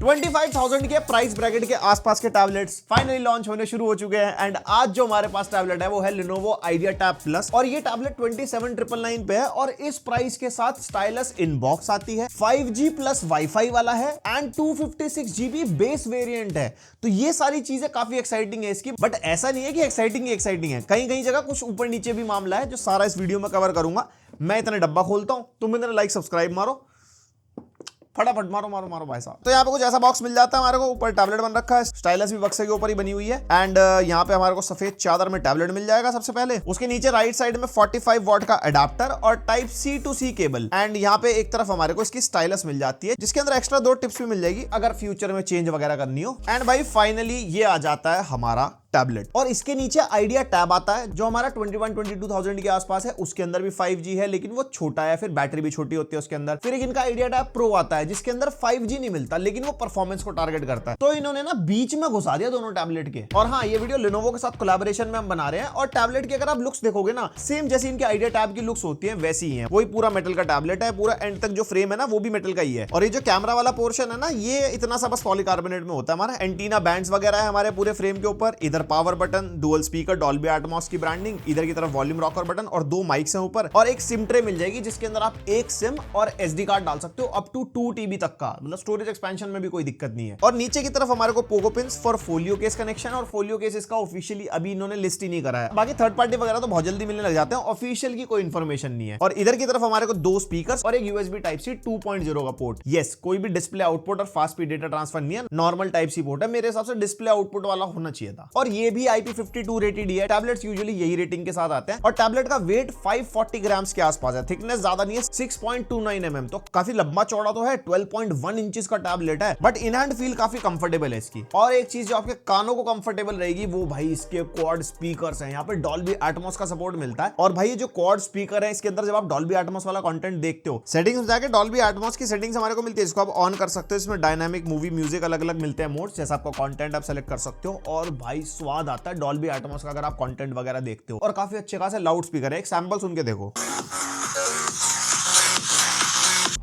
25,000 के price bracket के आसपास के टैबलेट्स फाइनली लॉन्च होने शुरू हो चुके हैं एंड आज जो हमारे पास टैबलेट है वो है Lenovo IdeaTab Plus और ये टैबलेट 27,999 पे है और इस प्राइस के साथ स्टाइलस इन बॉक्स आती है, 5G प्लस वाईफाई वाला है एंड 256GB बेस वेरिएंट है। तो ये सारी चीजें काफी एक्साइटिंग है इसकी, बट ऐसा नहीं है कि एक्साइटिंग ही एक्साइटिंग है, कहीं कहीं जगह कुछ ऊपर नीचे भी मामला है जो सारा इस वीडियो में कवर करूंगा। मैं इतना डब्बा खोलता हूं, तुम इतना लाइक सब्सक्राइब मारो, फटाफट मारो मारो मारो भाई साहब। तो यहाँ पे कुछ ऐसा बॉक्स मिल जाता है हमारे को, ऊपर टैबलेट बन रखा है, स्टाइलस भी बक्से के ऊपर ही बनी हुई है एंड यहाँ पे हमारे को सफेद चादर में टैबलेट मिल जाएगा सबसे पहले। उसके नीचे राइट साइड में 45 वॉट का अडाप्टर और type C to C cable and यहाँ पे एक तरफ हमारे को इसकी स्टाइलस मिल जाती है जिसके अंदर एक्स्ट्रा 2 टिप्स भी मिल जाएगी अगर फ्यूचर में चेंज वगैरह करनी हो। एंड भाई फाइनली ये आ जाता है हमारा टैबलेट और इसके नीचे आइडिया टैब आता है जो हमारा 22,000 के आसपास है। उसके अंदर भी 5G है लेकिन वो छोटा है, फिर बैटरी भी छोटी होती है उसके अंदर। फिर एक इनका आइडिया टैब प्रो आता है जिसके अंदर 5G नहीं मिलता लेकिन वो परफॉर्मेंस को टारगेट करता है। तो इन्होंने ना बीच में घुसा दिया दोनों टैबलेट के। और हाँ, ये वीडियो Lenovo के साथ कोलैबोरेशन में हम बना रहे हैं और टैबलेट की अगर आप लुक्स देखोगे ना, सेम जैसी इनके आइडिया टैब की लुक्स होती है वैसी ही है। वही पूरा मेटल का टैबलेट है, पूरा एंड तक जो फ्रेम है ना वो भी मेटल का ही है। और ये जो कैमरा वाला पोर्शन है ना, ये इतना सा बस पॉलीकार्बोनेट में होता है। हमारा एंटीना बैंड्स वगैरह है हमारे पूरे फ्रेम के ऊपर, इधर power button, dual speaker, Dolby Atmos की ब्रांडिंग, इधर की तरफ वॉल्यूम रॉकर बटन और 2 माइक्स हैं ऊपर और एक सिम ट्रे मिल जाएगी जिसके अंदर आप एक सिम और SD कार्ड डाल सकते हो अप टू 2 TB तक का, मतलब स्टोरेज एक्सपेंशन में भी कोई दिक्कत नहीं है। और नीचे की तरफ हमारे को Pogo pins for folio case connection, और फोलियो केस इसका ऑफिशियली अभी इन्होंने लिस्ट ही नहीं करा है, बाकी थर्ड पार्टी वगैरह तो बहुत जल्दी मिलने लग जाते हैं, ऑफिशियल की कोई इंफॉर्मेशन नहीं है। और इधर की तरफ हमारे को 2 स्पीकर्स और एक USB टाइप C 2.0 का पोर्ट। यस, कोई भी डिस्प्ले आउटपुट और फास्ट स्पीड डेटा ट्रांसफर नहीं है, नॉर्मल टाइप C पोर्ट है। मेरे हिसाब से डिस्प्ले आउटपुट वाला होना चाहिए था। और ये भी IP52 रेटेड है, टैबलेट्स यूजुअली यही रेटिंग के साथ आते हैं। और टैबलेट का वेट 540 ग्राम्स के आसपास है, थिकनेस ज्यादा नहीं है, 6.29 mm, तो काफी लंबा चौड़ा तो है, 12.1 इंचेस का टैबलेट है, बट इन हैंड फील काफी कंफर्टेबल है इसकी। और एक चीज जो आपके कानों को कंफर्टेबल रहेगी वो भाई इसके क्वाड स्पीकर्स हैं। यहाँ पे डॉल्बी एटमॉस का सपोर्ट मिलता है और भाई ये जो क्वाड स्पीकर है इसके अंदर जब आप डॉल्बी एटमॉस वाला कंटेंट देखते हो, सेटिंग्स में जाके डॉल्बी एटमॉस की सेटिंग्स हमारे को मिलती है, इसको आप ऑन कर सकते हो। इसमें डायनामिक मूवी म्यूजिक अलग अलग मिलते हैं मोड्स, जैसा आपका कंटेंट आप सेलेक्ट कर सकते हो और भाई स्वाद आता है डॉल्बी एटमॉस का अगर आप कंटेंट वगैरह देखते हो। और काफी अच्छे खासे लाउड स्पीकर है, एक सैंपल सुन के देखो,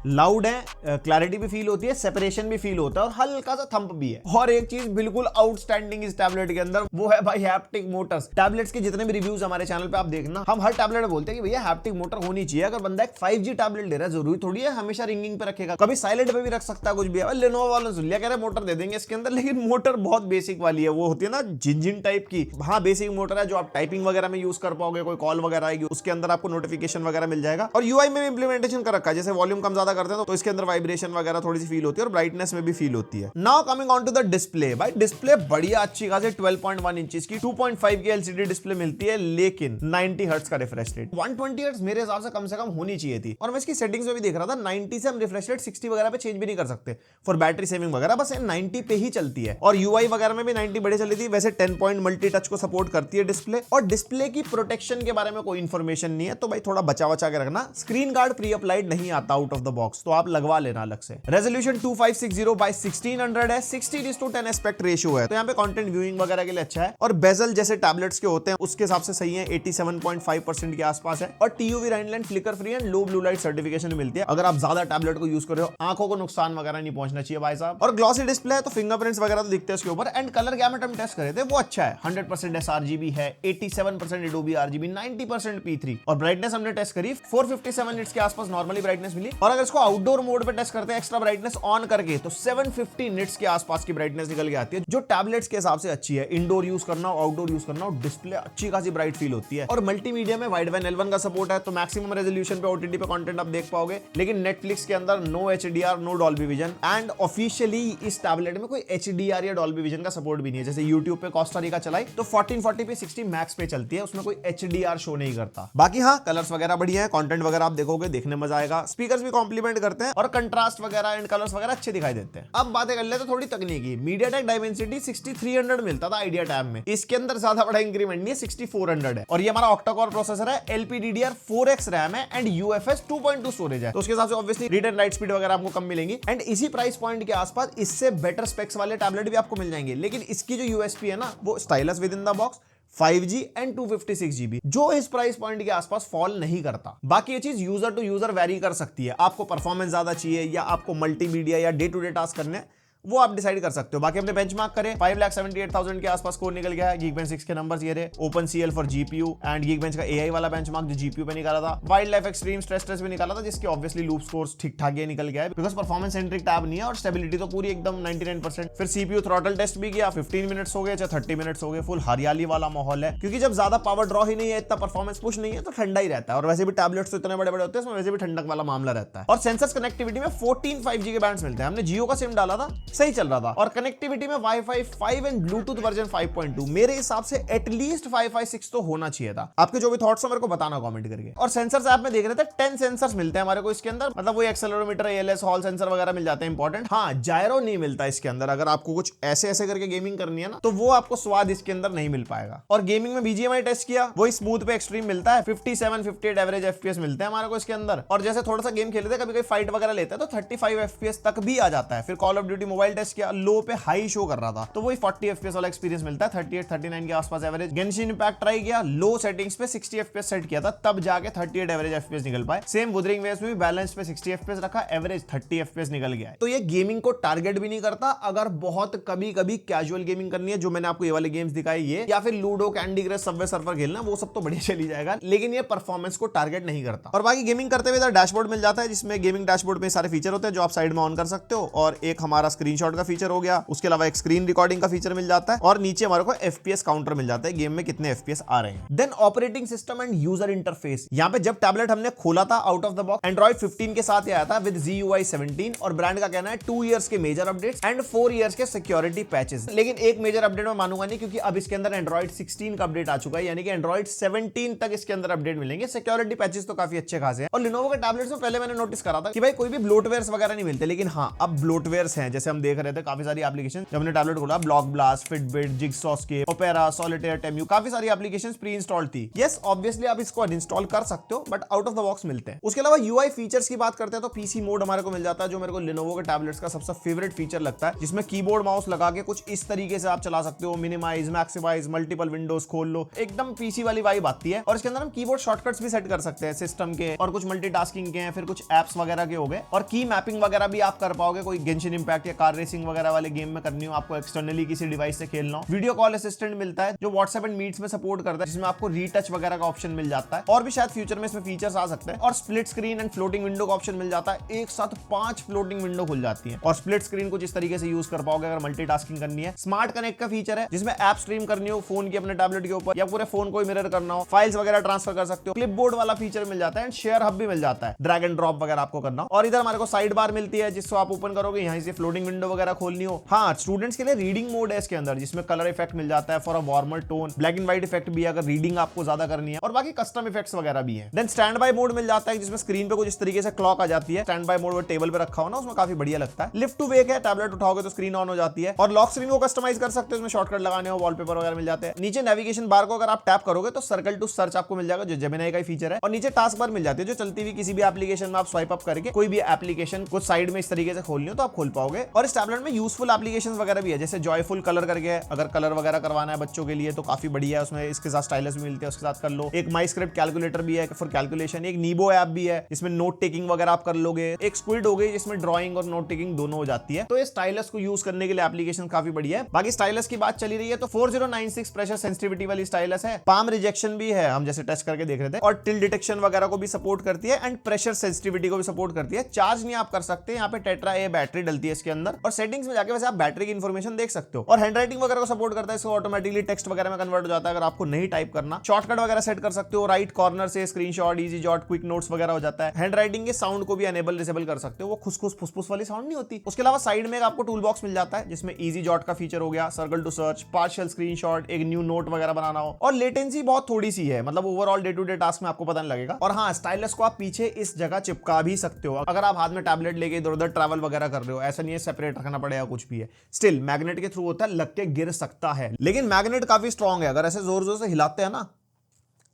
लाउड है, क्लैरिटी भी फील होती है, सेपरेशन भी फील होता है और हल्का सा थंप भी है। और एक चीज बिल्कुल आउटस्टैंडिंग इस टैबलेट के अंदर वो है भाई हैप्टिक मोटर्स। टैबलेट्स के जितने भी रिव्यूज हमारे चैनल पे आप देखना, हम हर टैबलेट में बोलते हैं कि भैया हैप्टिक मोटर होनी चाहिए। अगर बंदा एक 5G टैबलेट ले रहा है, जरूरी थोड़ी है हमेशा रिंगिंग पे रखेगा, कभी साइलेंट पे भी रख सकता है कुछ भी। Lenovo वालों ने लिया कह रहे मोटर दे देंगे इसके अंदर, लेकिन मोटर बहुत बेसिक वाली है, वो होती है ना झिनझिन टाइप की। हाँ, बेसिक मोटर है जो आप टाइपिंग वगैरह में यूज कर पाओगे, कोई कॉल वगैरह आएगी उसके अंदर आपको नोटिफिकेशन वगैरह मिल जाएगा। और UI में भी इंप्लीमेंटेशन कर रखा है, जैसे वॉल्यूम कम ज्यादा करते हैं तो इसके अंदर वाइब्रेशन वगैरह थोड़ी सी फील होती है और ब्राइटनेस में भी फील होती है। Now coming on to the display, भाई डिस्प्ले बढ़िया अच्छी खासी 12.1 इंचेस की 2.5 की LCD डिस्प्ले मिलती है, लेकिन 90 हर्ट्ज का रिफ्रेश रेट। 120 हर्ट्ज मेरे हिसाब से कम होनी चाहिए थी। और मैं इसकी सेटिंग्स में भी देख रहा था, 90 से हम रिफ्रेश रेट 60 वगैरह पे चेंज भी नहीं कर सकते फॉर बैटरी सेविंग वगैरह, बस 90 पे ही चलती है। और UI वगैरह में भी 90 बढ़े चली थी। वैसे 10 पॉइंट मल्टी टच को सपोर्ट करती है डिस्प्ले। और डिस्प्ले की प्रोटेक्शन के बारे में कोई इंफॉर्मेशन नहीं है, तो भाई थोड़ा बचा के रखना। स्क्रीन गार्ड प्री अप्लाइड नहीं आता आउट ऑफ द बॉक्स, तो आप लगवा लेना अलग से। रेजोल्यूशन 2560 by 1600 है, 60:10 एस्पेक्ट रेशियो है, तो यहाँ पे कंटेंट व्यूइंग वगैरह के लिए अच्छा है। और बेजल जैसे टैबलेट्स के होते हैं उसके हिसाब से सही है, 87.5% के आसपास है। और TUV Rheinland flicker free and low blue light certification मिलती है अगर आप ज्यादा टैबलेट को यूज कर रहे हो, आंखों को नुकसान वगैरह नहीं पहुंचना चाहिए भाई साहब। और ग्लॉसी डिस्प्ले है तो फिंगरप्रिंट्स वगैरह तो दिखते हैं उसके ऊपर। एंड कलर गैमेट हम टेस्ट करे थे, वो अच्छा है, 100% sRGB है, 87% Adobe RGB, 90% P3। और ब्राइटनेस हमने टेस्ट करी 457 निट्स के आसपास नॉर्मली ब्राइटनेस मिली। और अगर इसको आउटडोर मोड पे टेस्ट करते हैं एक्स्ट्रा ब्राइटनेस ऑन करके, तो 750 निट्स के आसपास की ब्राइटनेस निकल के आती है, जो टैबलेट्स के हिसाब से अच्छी है। इंडोर यूज करना हो, आउटडोर यूज करना हो, डिस्प्ले अच्छी खासी ब्राइट फील होती है। और मल्टीमीडिया में वाइड L1 का सपोर्ट है, तो मैक्सिमम रेजोल्यूशन पे OTT पे कंटेंट आप देख पाओगे। लेकिन नेटफ्लिक्स के अंदर no HDR, no Dolby vision. And officially इस टैबलेट में कोई HDR या डॉल्बी विजन का सपोर्ट भी नहीं है। जैसे यूट्यूब पे कोस्टा रिका चलाई तो 1440p 60 मैक्स पे चलती है, उसमें कोई HDR शो नहीं करता। बाकी हाँ, कलर्स वगैरह बढ़िया है, कंटेंट वगैरह आप देखोगे देखने मजा आएगा। स्पीकर्स भी कॉम्प्लीमेंट करते हैं और कंट्रास्ट वगैरह एंड कलर्स वगैरह अच्छे दिखाई देते हैं। अब बातें कर लेते हैं थोड़ी तकनीकी। MediaTek Dimensity 6300 मिलता था आइडिया टैब में, इसके अंदर ज्यादा बड़ा इंक्रीमेंट नहीं है, 6400 है। और ये हमारा ऑक्टा-कोर प्रोसेसर है, LPDDR4X रैम है एंड UFS 2.2 स्टोरेज है, तो उसके हिसाब से obviously read and right speed वगैरह आपको कम मिलेंगी। एंड इसी प्राइस पॉइंट के आसपास इससे बेटर स्पेक्स वाले टैबलेट भी आपको मिल जाएंगे, लेकिन इसकी जो USP है ना, वो stylus with in the box, 5G and 256GB, जो इस प्राइस पॉइंट के आसपास फॉल नहीं करता। बाकी ये चीज यूजर टू यूजर वेरी कर सकती है, आपको परफॉर्मेंस ज्यादा चाहिए या आपको मल्टीमीडिया या डे टू डे टास्क करने वो आप डिसाइड कर सकते हो। बाकी हमने बेंचमार्क करे 5,78,000 के आसपास स्कोर निकल गया है। Geekbench 6 के नंबर्स ये रहे, OpenCL for GPU and Geekbench का AI वाला बेंचमार्क जो GPU पे निकाला था, wild life extreme stress test भी निकाला था, जिसके ऑब्वियसली लूप स्कोर्स ठीक ठाक ये निकल गया है बिकॉज परफॉर्मेंस सेंट्रिक टैब नहीं है और स्टेबिलिटी तो पूरी एकदम 99%। फिर CPU थ्रॉटल टेस्ट भी किया, 15 मिनट्स हो गए चाहे 30 मिनट्स हो गए, फुल हरियाली वाला माहौल है क्योंकि जब ज्यादा पावर ड्रॉ ही नहीं है, इतना परफॉर्मेंस पुश नहीं है तो ठंडा ही रहता है। और वैसे भी टैबलेट्स तो इतने बड़े बड़े होते हैं, उसमें वैसे भी ठंडक वाला मामला रहता है। और सेंसर्स कनेक्टिविटी में 14 5G के बैंड्स मिलते हैं। हमने जियो का सिम डाला था, सही चल रहा था। और कनेक्टिविटी में वाईफाई 5 एंड ब्लूटूथ वर्जन 5.2, मेरे हिसाब से एटलीस्ट 5.6 तो होना चाहिए था। आपके जो भी थॉट्स हो मेरे को बताना कमेंट करके। और सेंसर्स ऐप में देख रहे थे 10 सेंसर्स मिलते हैं हमारे को इसके अंदर, मतलब वो एक्सेलेरोमीटर, ALS, हॉल सेंसर वगैरह मिल जाते हैं इंपॉर्टेंट। हाँ, जायरो नहीं मिलता इसके अंदर। अगर आपको कुछ ऐसे ऐसे करके गेमिंग करनी है ना तो वो आपको स्वाद इसके अंदर नहीं मिल पाएगा। और गेमिंग में BGMI टेस्ट किया, वही स्मूथ पे एक्सट्रीम मिलता है, 57 58 एवरेज FPS मिलते हैं हमारे को इसके अंदर। और जैसे थोड़ा सा गेम खेलते हैं, कभी कभी फाइट वगैरह लेते हैं तो 35 FPS तक भी आ जाता है। फिर Call of Duty mobile test किया, लो पे हाई शो कर रहा था तो वही 40 FPS वाला एक्सपीरियंस मिलता है, 38 39 के आसपास एवरेज। गेंशिन इंपैक्ट ट्राई किया, लो सेटिंग्स पे 60 FPS सेट किया था, तब जाके 38 एवरेज FPS निकल पाए। सेम वुदरिंग वेव्स में भी बैलेंस पे 60 FPS रखा, एवरेज 30 FPS निकल गया है। तो ये गेमिंग को टारगेट भी नहीं करता। अगर बहुत कभी कभी कैजुअल गेमिंग करनी है, जो मैंने आपको ये वाले गेम्स दिखाई ये, या फिर ludo, candy crush, Subway surfer खेलना, वो सब तो बढ़िया चली जाएगा, लेकिन ये परफॉर्मेंस को टारगेट नहीं करता। और बाकी गेमिंग करते हुए डैशबोर्ड मिल जाता है, जिसमें गेमिंग डैशबोर्ड में सारे फीचर होते हैं जो आप साइड में ऑन कर सकते हो। और एक हमारा स्क्रीनशॉट का फीचर हो गया, उसके अलावा एक स्क्रीन रिकॉर्डिंग का फीचर मिल जाता है, और नीचे हमारे को FPS काउंटर मिल जाता है, गेम में कितने FPS आ रहे हैं। Then operating system and user interface. यहाँ पे जब टैबलेट हमने खोला था out of the box, Android 15 के साथ आया था विद GUI 17, और ब्रांड का कहना है 2 इयर्स के मेजर अपडेट्स एंड 4 इयर्स के सिक्योरिटी पैचेस। लेकिन एक मेजर अपडेट मैं मानूंगा नहीं, क्योंकि अब इसके अंदर Android 16 का अपडेट आ चुका है, यानी कि Android 17 तक इसके अंदर अपडेट मिलेंगे। सिक्योरिटी पैचेस तो काफी अच्छे खासे हैं। और Lenovo के टैबलेट्स में पहले मैंने नोटिस करा था कि भाई कोई भी ब्लोटवेयर्स वगैरह नहीं मिलते, लेकिन हाँ अब ब्लोटवेयर्स हैं। जैसे हम देख रहे थे काफी सारी एप्लीकेशन, जब हमने टैबलेट खोला, Block Blast, Fitbit, Jigsawscape, Opera, Solitaire, Temu, काफी सारी एप्लीकेशंस प्री इंस्टॉल थी। यस, ऑब्वियसली आप इसको अनइंस्टॉल कर सकते हो, but out of the box मिलते हैं। उसके अलावा UI फीचर्स की बात करते हैं तो PC मोड हमारे को मिल जाता है, जो मेरे को Lenovo के टैबलेट्स का सबसे फेवरेट फीचर लगता है, जिसमें कीबोर्ड माउस लगा के कुछ इस तरीके से आप चला सकते हो, मिनिमाइज, मैक्सिमाइज, मल्टीपल विंडोज खोल लो, एकदम PC वाली वाइब आती है। और इसके अंदर हम कीबोर्ड शॉर्टकट्स भी सेट कर सकते हैं सिस्टम के, और कुछ मल्टीटास्किंग के हैं, फिर कुछ एप्स वगैरह के हो गए, और की मैपिंग वगैरह भी आप कर पाओगे। कोई गेंशिन इंपैक्ट या कार रेसिंग वगैरह वाले गेम में करनी हो, आपको एक्सटर्नली किसी डिवाइस से खेलना हो, वीडियो कॉल असिस्टेंट मिलता है जो WhatsApp एंड मीट्स में सपोर्ट करता है, जिसमें आपको रीटच वगैरह का ऑप्शन मिल जाता है, और भी शायद फ्यूचर में इसमें फीचर्स आ सकते हैं। और split screen and floating window का ऑप्शन मिल जाता है, एक साथ 5 फ्लोटिंग विंडो खुल जाती है। और स्प्लिट स्क्रीन को जिस तरीके से यूज कर पाओगे अगर मल्टीटास्किंग करनी है। स्मार्ट कनेक्ट का फीचर है, जिसमें ऐप स्ट्रीम करनी हो फोन की अपने टैबलेट के ऊपर, या पूरे फोन को मिरर करना हो, फाइल्स वगैरह ट्रांसफर कर सकते हो। क्लिपबोर्ड वाला फीचर मिल जाता है, एंड शेयर हब भी मिल जाता है, ड्रैग एंड ड्रॉप वगैरह आपको करना हो। और इधर हमारे को साइड बार मिलती है, जिसको आप ओपन करोगे, यहाँ से फ्लोटिंग विंडो वगैरह खोलनी हो। हाँ, स्टूडेंट्स के लिए रीडिंग मोड है इसके अंदर, जिसमें कलर इफेक्ट मिल जाता है for a warmer tone, black and white effect भी है अगर रीडिंग आपको ज्यादा करनी है, और बाकी कस्टम इफेक्ट्स वगैरह भी है। देन स्टैंड बाय मोड मिल जाता है, जिसमें स्क्रीन पे कुछ इस तरीके से क्लॉक आ जाती है। स्टैंड बाय मोड वो टेबल पे रखा हो ना, उसमें काफी बढ़िया लगता है। लिफ्ट टू वेक है, टैबलेट उठाओगे तो स्क्रीन ऑन हो जाती है। और लॉक स्क्रीन को कस्टमाइज कर सकते हो, उसमें शॉर्टकट लगाने हो, वॉलपेपर वगैरह मिल जाते हैं। नीचे नेविगेशन बार को अगर आप टैप करोगे तो सर्कल टू सर्च आपको मिल जाएगा, जो जेमिनी का फीचर है। और नीचे टास्क बार मिल जाती है, जो चलती हुई किसी भी एप्लीकेशन में आप स्वाइप अप करके कोई भी एप्लीकेशन कुछ साइड में इस तरीके से खोलनी हो तो आप खोल पाओगे। और इस टैबलेट में यूजफुल एप्लीकेशन वगैरह भी है, जैसे जॉयफुल कलर करके है, अगर कलर वगैरह करवाना है बच्चों के लिए तो काफी बढ़िया है। उसमें इसके साथ स्टाइलस भी मिलते हैं, उसके साथ कर लो। एक माई स्क्रिप्ट कैलकुलेटर भी है फॉर कैलकुलेशन, एक नीबो ऐप भी है जिसमें नोट टेकिंग वगैरह आप कर लोगे, एक स्क्विड हो गई जिसमें ड्राइंग और नोट टेकिंग दोनों हो जाती है। तो ये स्टाइलस को यूज करने के लिए एप्लीकेशन काफी बढ़िया है। बाकी स्टाइलस की बात चली रही है तो 4096 प्रेशर सेंसिटिविटी वाली स्टाइलस है, पाम रिजेक्शन भी है, हम जैसे टेस्ट करके देख रहे थे, और टिल डिटेक्शन वगैरह को भी सपोर्ट करती है, एंड प्रेशर सेंसिटिविटी को भी सपोर्ट करती है। चार्ज नहीं आप कर सकते, यहाँ पे टेट्रा ए बैटरी डलती है इसके अंदर, और सेटिंग्स में जाके वैसे आप बैटरी की इंफॉर्मेशन देख सकते हो। और हैंड राइटिंग वगैरह को सपोर्ट करता है, इसको ऑटोमेटिकली टेक्स्ट वगैरह में कन्वर्ट हो जाता है अगर आपको नहीं टाइप करना। शॉर्टकट वगैरह सेट कर सकते हो, राइट कॉर्नर से screenshot, easy jot, quick notes वगैरह हो जाता है। हैंड राइटिंग के साउंड को भी एनेबल डिसेबल कर सकते हो, वो खुसखुस फुसफुस वाली साउंड नहीं होती। उसके अलावा साइड में आपको टूल बॉक्स मिल जाता है, जिसमें इजी जॉट का फीचर हो गया, circle to search, partial screenshot, एक न्यू नोट वगैरह बनाना हो। और लेटेंसी बहुत थोड़ी सी है, मतलब overall day to day task में आपको पता नहीं लगेगा। और हाँ, स्टाइलस को आप पीछे इस जगह चिपका भी सकते हो, अगर आप हाथ में टैबलेट लेके इधर उधर ट्रैवल वगैरह कर रहे हो, ऐसा नहीं है सेपरेट रखना पड़ेगा कुछ भी है। स्टिल मैग्नेट के थ्रू होता है, लग के गिर सकता है, लेकिन मैग्नेट काफी स्ट्रॉन्ग है, अगर ऐसे जोर जोर से हिलाते हैं ना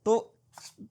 तो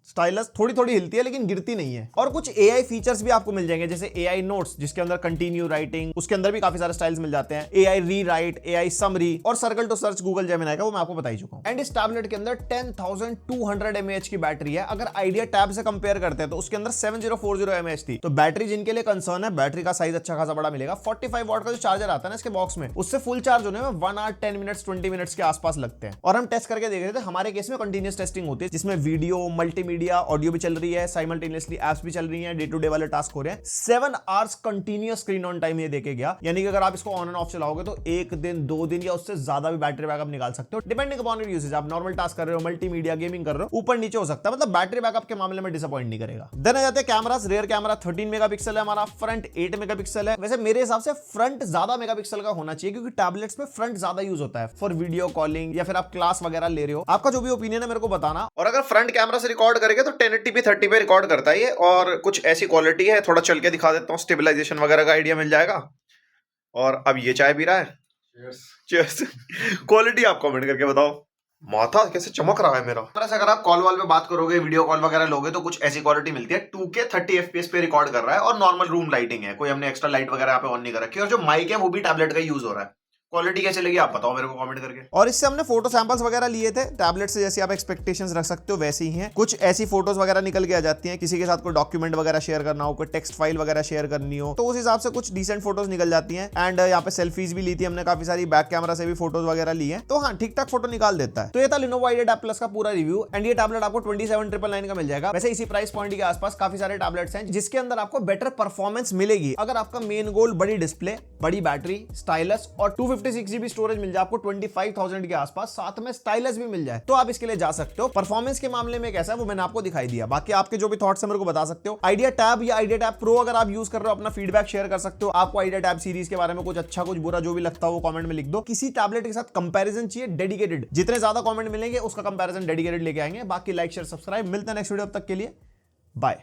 स्टाइलस थोड़ी थोड़ी हिलती है लेकिन गिरती नहीं है। और कुछ AI फीचर्स भी आपको मिल जाएंगे, जैसे AI नोट्स जिसके अंदर कंटिन्यू राइटिंग, उसके अंदर भी काफी सारे स्टाइल्स मिल जाते हैं, AI रीराइट, AI समरी और circle to search Google Gemini का, वो मैं आपको बता ही चुका हूं। एंड इस टैबलेट के अंदर 10,200 mAh की बैटरी है। अगर आइडिया टैब से कंपेयर करते हैं तो उसके अंदर 7040 mAh थी। तो बैटरी जिनके लिए कंसर्न है, बैटरी का साइज अच्छा खासा बड़ा मिलेगा। 45 वॉट का जो चार्जर आता है ना इसके बॉक्स में, उससे फुल चार्ज होने में 1 आवर 10 मिनट्स 20 मिनट्स के आसपास लगते हैं। और हम टेस्ट करके देख रहे थे, हमारे केस में कंटिन्यूस टेस्टिंग होती है जिसमें वीडियो, मल्टीमीडिया, ऑडियो भी चल रही है, साइमल्टेनियसली एप्स भी चल रही हैं, डे टू डे वाले टास्क हो रहे हैं। 7 hours continuous screen on time ये देके गया, यानी कि अगर आप इसको ऑन एंड ऑफ चलाओगे तो 1 दिन 2 दिन या उससे ज्यादा भी बैटरी बैकअप निकाल सकते हो, डिपेंडिंग अपॉन योर यूसेज। आप नॉर्मल टास्क कर रहे हो, मल्टीमीडिया, गेमिंग कर रहे हो, ऊपर नीचे हो सकता है, मतलब बैटरी बैकअप के मामले में डिसअपॉइंट नहीं करेगा। देन आ जाते हैं कैमरास। रियर कैमरा 13 मेगापिक्सल है हमारा, फ्रंट 8 मेगापिक्सल है। वैसे मेरे हिसाब से फ्रंट ज्यादा मेगापिक्सल का होना चाहिए क्योंकि टैबलेट्स में फ्रंट ज्यादा यूज होता है फॉर वीडियो कॉलिंग या फिर आप क्लास वगैरह ले रहे हो। आपका जो भी ओपिनियन है मेरे को बताना। और अगर फ्रंट कैमरा से रिकॉर्ड करेंगे तो 1080p 30 पे रिकॉर्ड करता है ये, और कुछ ऐसी क्वालिटी है, थोड़ा चल के दिखा देता हूँ, स्टेबलाइजेशन वगैरह का आइडिया मिल जाएगा। और अब ये चाय पी रहा है, चीयर्स। क्वालिटी आप कमेंट करके बताओ। माथा कैसे चमक रहा है मेरा। अगर आप कॉल वॉल पे बात करोगे, वीडियो कॉल वगैरह लोगे तो कुछ ऐसी क्वालिटी मिलती है। 2K 30 FPS पे रिकॉर्ड कर रहा है और नॉर्मल रूम लाइटिंग है, कोई हमने एक्स्ट्रा लाइट वगैरह यहाँ पे ऑन नहीं कर रखी। और जो माइक है वो भी टैबलेट का यूज हो रहा है। क्वालिटी कैसे लगी आप बताओ मेरे को कमेंट करके। और इससे हमने फोटो सैंपल्स वगैरह लिए थे टैबलेट से, जैसे आप एक्सपेक्टेशंस रख सकते हो वैसे ही हैं। कुछ ऐसी फोटोज वगैरह निकल के आ जाती हैं, किसी के साथ कोई डॉक्यूमेंट वगैरह शेयर करना हो, कोई टेक्स्ट फाइल वगैरह शेयर करनी हो तो उस हिसाब से कुछ डिसेंट फोटोज निकल जाती हैं। एंड यहाँ पे सेल्फीज भी ली थी हमने काफी सारी, बैक कैमरा से भी फोटोज वगैरह ली है, तो हाँ ठीक ठाक फोटो निकाल देता है। तो ये था Lenovo IdeaTab Plus का पूरा रिव्यू। एंड ये टैबलेट आपको 27,999 का मिल जाएगा। वैसे इसी प्राइस पॉइंट के आसपास काफी सारे टैबलेट्स हैं जिसके अंदर आपको बेटर परफॉर्मेंस मिलेगी। अगर आपका मेन गोल बड़ी डिस्प्ले, बड़ी बैटरी, स्टाइलस और 256 GB स्टोरेज मिल जाए आपको 25,000 के आसपास, साथ में स्टाइलस भी मिल जाए, तो आप इसके लिए जा सकते हो। परफॉर्मेंस के मामले में कैसा है वो मैंने आपको दिखाई दिया। बाकी आपके जो भी थॉट्स है मेरे को बता सकते हो। IdeaTab या IdeaTab Pro अगर आप यूज कर रहे हो, अपना फीडबैक शेयर कर सकते हो। आपको IdeaTab सीरीज के बारे में कुछ अच्छा कुछ बुरा जो भी लगता हो वो कमेंट में लिख दो। किसी टैबलेट के साथ कंपैरिजन चाहिए डेडिकेटेड, जितने ज्यादा कमेंट मिलेंगे उसका कंपैरिजन डेडिकेटेड लेके आएंगे। बाकी लाइक शेयर सब्सक्राइब, मिलते हैं नेक्स्ट वीडियो, अब तक के लिए बाय।